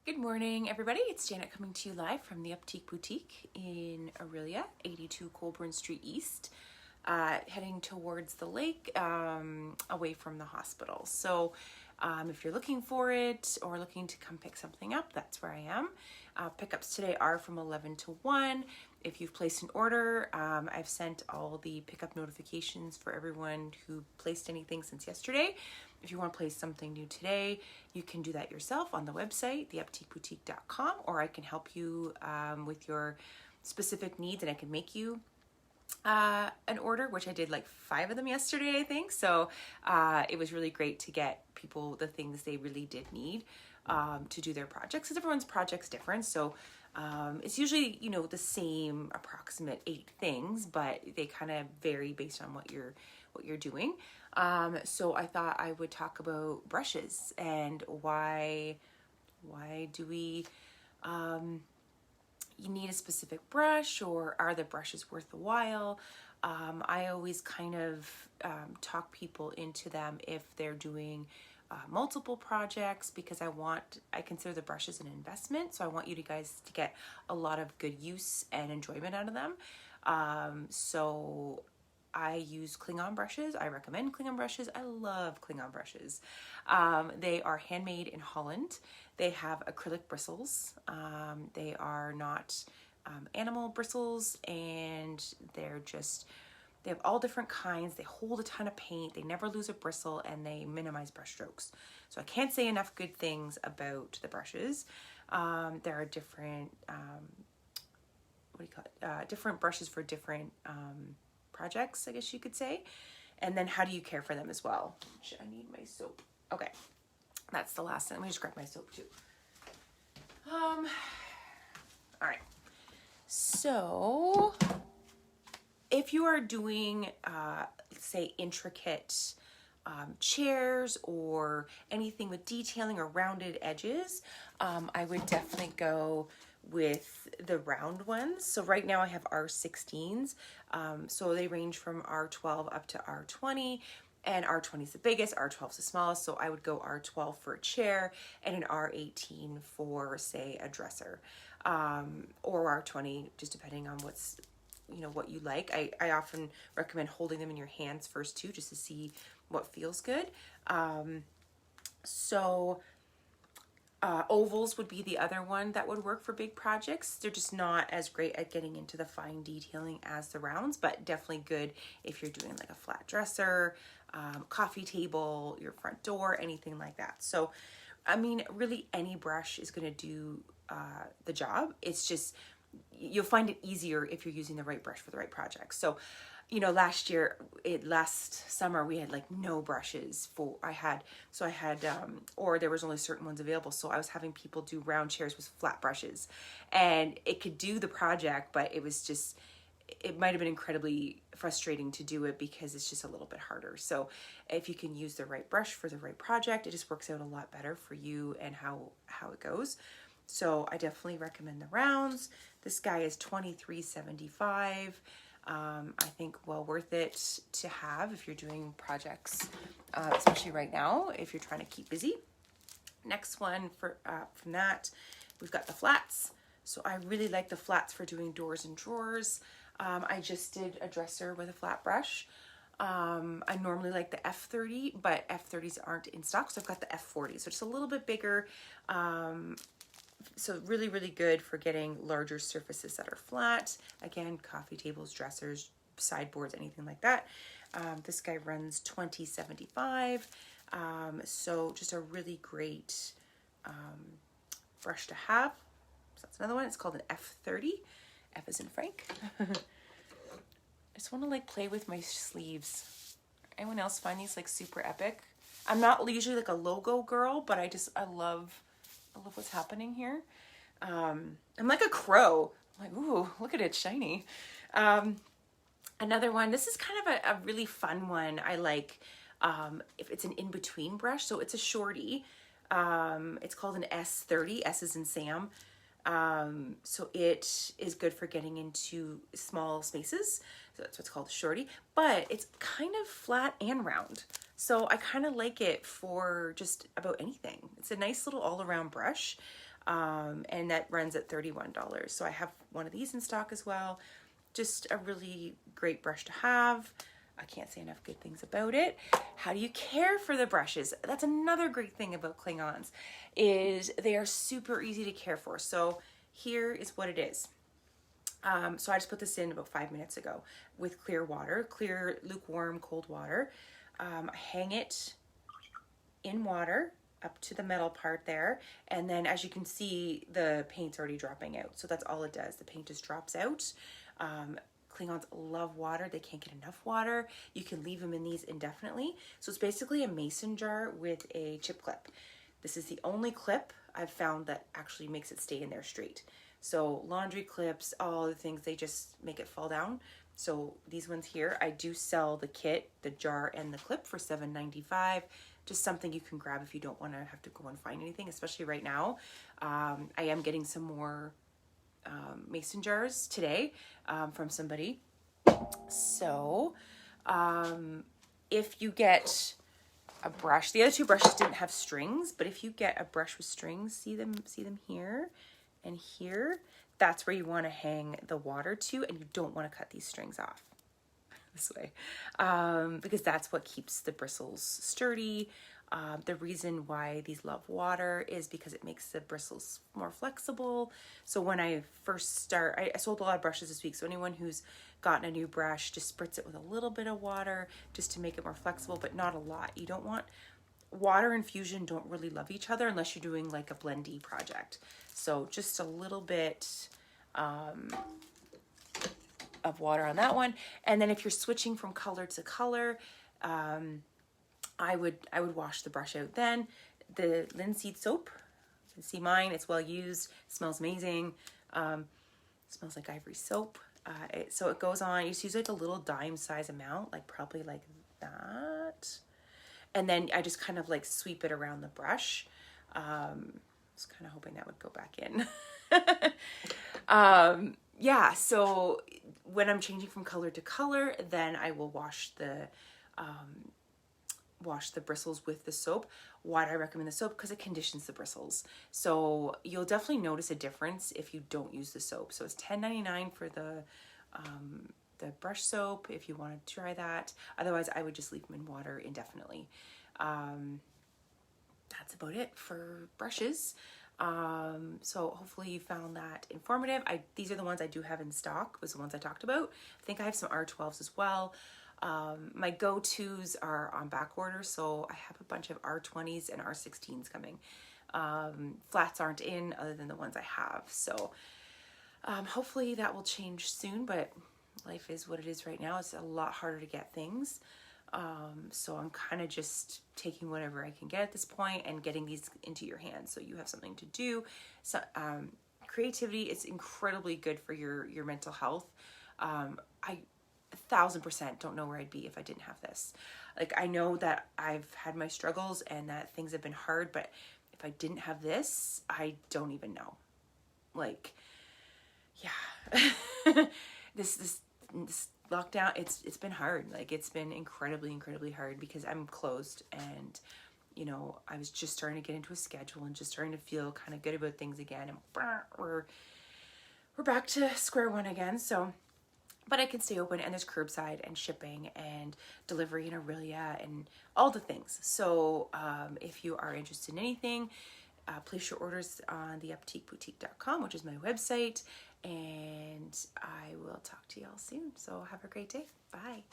Good morning, everybody. It's Janet coming to you live from the Uptique Boutique in Aurelia, 82 Colburn Street East, heading towards the lake, away from the hospital. So if you're looking for it or looking to come pick something up, that's where I am. Pickups today are from 11 to 1. If you've placed an order, I've sent all the pickup notifications for everyone who placed anything since yesterday. If you want to place something new today, you can do that yourself on the website, theuptikeboutique.com, or I can help you with your specific needs, and I can make you an order, which I did like 5 of them yesterday, I think. So it was really great to get people the things they really did need to do their projects, because everyone's project's different. So it's usually, the same approximate 8 things, but they kind of vary based on what you're doing. So I thought I would talk about brushes and why do we you need a specific brush, or are the brushes worth the while? I always kind of talk people into them if they're doing multiple projects, because I consider the brushes an investment. So I want you guys to get a lot of good use and enjoyment out of them. So I use ClingOn brushes. I recommend ClingOn brushes. I love ClingOn brushes. They are handmade in Holland. They have acrylic bristles. They are not animal bristles, and they have all different kinds. They hold a ton of paint. They never lose a bristle, and they minimize brush strokes. So I can't say enough good things about the brushes. There are different, different brushes for different projects, I guess you could say. And then how do you care for them as well? I need my soap. Okay, that's the last thing. Let me just grab my soap too. All right. So if you are doing, say, intricate chairs or anything with detailing or rounded edges, I would definitely go with the round ones. So right now I have R16s. So they range from R12 up to R20, and R20 is the biggest, R12 is the smallest. So I would go R12 for a chair and an R18 for, say, a dresser, or R20, just depending on what you like. I often recommend holding them in your hands first too, just to see what feels good. Ovals would be the other one that would work for big projects. They're just not as great at getting into the fine detailing as the rounds, but definitely good if you're doing like a flat dresser, coffee table, your front door, anything like that. So, I mean, really any brush is going to do the job. It's just, you'll find it easier if you're using the right brush for the right project. So, last summer we had like no brushes or there was only certain ones available. So I was having people do round chairs with flat brushes, and it could do the project, but it might've been incredibly frustrating to do it because it's just a little bit harder. So if you can use the right brush for the right project, it just works out a lot better for you and how it goes. So I definitely recommend the rounds. This guy is $23.75. I think well worth it to have if you're doing projects, especially right now, if you're trying to keep busy. Next one from that, we've got the flats. So I really like the flats for doing doors and drawers. I just did a dresser with a flat brush. I normally like the F30, but F30s aren't in stock, so I've got the F40. So just a little bit bigger. So really, really good for getting larger surfaces that are flat. Again, coffee tables, dressers, sideboards, anything like that. This guy runs $20.75. So just a really great brush to have. So that's another one. It's called an F30. F is in Frank. I just want to like play with my sleeves. Anyone else find these like super epic? I'm not usually like a logo girl, but I love what's happening here. I'm like a crow. I'm like, ooh, look at it, shiny. Another one, this is kind of a really fun one. I like, if it's an in-between brush, so it's a shorty. It's called an S30, S is in Sam. So it is good for getting into small spaces. So that's what's called a shorty, but it's kind of flat and round. So I kind of like it for just about anything. It's a nice little all-around brush. and that runs at $31. So I have one of these in stock as well. Just a really great brush to have. I can't say enough good things about it. How do you care for the brushes? That's another great thing about ClingOns, is they are super easy to care for. So here is what it is. So I just put this in about 5 minutes ago with clear water, clear, lukewarm, cold water. I hang it in water up to the metal part there. And then as you can see, the paint's already dropping out. So that's all it does. The paint just drops out. ClingOns love water. They can't get enough water. You can leave them in these indefinitely. So it's basically a mason jar with a chip clip. This is the only clip I've found that actually makes it stay in there straight. So laundry clips, all the things, they just make it fall down. So these ones here, I do sell the kit, the jar and the clip for $7.95. Just something you can grab if you don't want to have to go and find anything, especially right now. I am getting some more mason jars today from somebody. So if you get a brush, the other two brushes didn't have strings, but if you get a brush with strings, see them here and here, that's where you want to hang the water to, and you don't want to cut these strings off this way, because that's what keeps the bristles sturdy. The reason why these love water is because it makes the bristles more flexible. So when I first start, I sold a lot of brushes this week. So anyone who's gotten a new brush, just spritz it with a little bit of water just to make it more flexible, but not a lot. You don't want, water and fusion don't really love each other unless you're doing like a blendy project. So just a little bit of water on that one. And then if you're switching from color to color, I would wash the brush out then. The linseed soap, you can see mine, it's well used, smells amazing, smells like ivory soap. So it goes on, you just use like a little dime size amount, like probably like that. And then I just kind of like sweep it around the brush. I was kind of hoping that would go back in. Yeah, so when I'm changing from color to color, then I will wash the bristles with the soap. Why do I recommend the soap? Because it conditions the bristles. So you'll definitely notice a difference if you don't use the soap. So it's $10.99 for the brush soap if you want to try that. Otherwise, I would just leave them in water indefinitely. That's about it for brushes. So hopefully you found that informative. These are the ones I do have in stock, was the ones I talked about. I think I have some R12s as well. My go-tos are on back order, so I have a bunch of R20s and R16s coming. Flats aren't in other than the ones I have. So hopefully that will change soon, but life is what it is right now. It's a lot harder to get things. So I'm kind of just taking whatever I can get at this point and getting these into your hands so you have something to do. So creativity is incredibly good for your mental health. I 1,000% don't know where I'd be if I didn't have this. Like, I know that I've had my struggles and that things have been hard, but if I didn't have this, I don't even know. Like, yeah, this lockdown, it's been hard. Like, it's been incredibly hard because I'm closed, and you know, I was just starting to get into a schedule and just starting to feel kind of good about things again, and we're back to square one again. So, but I can stay open, and there's curbside and shipping and delivery in Aurelia and all the things. So if you are interested in anything, place your orders on theupteakboutique.com, which is my website, and I will talk to y'all soon. So have a great day. Bye.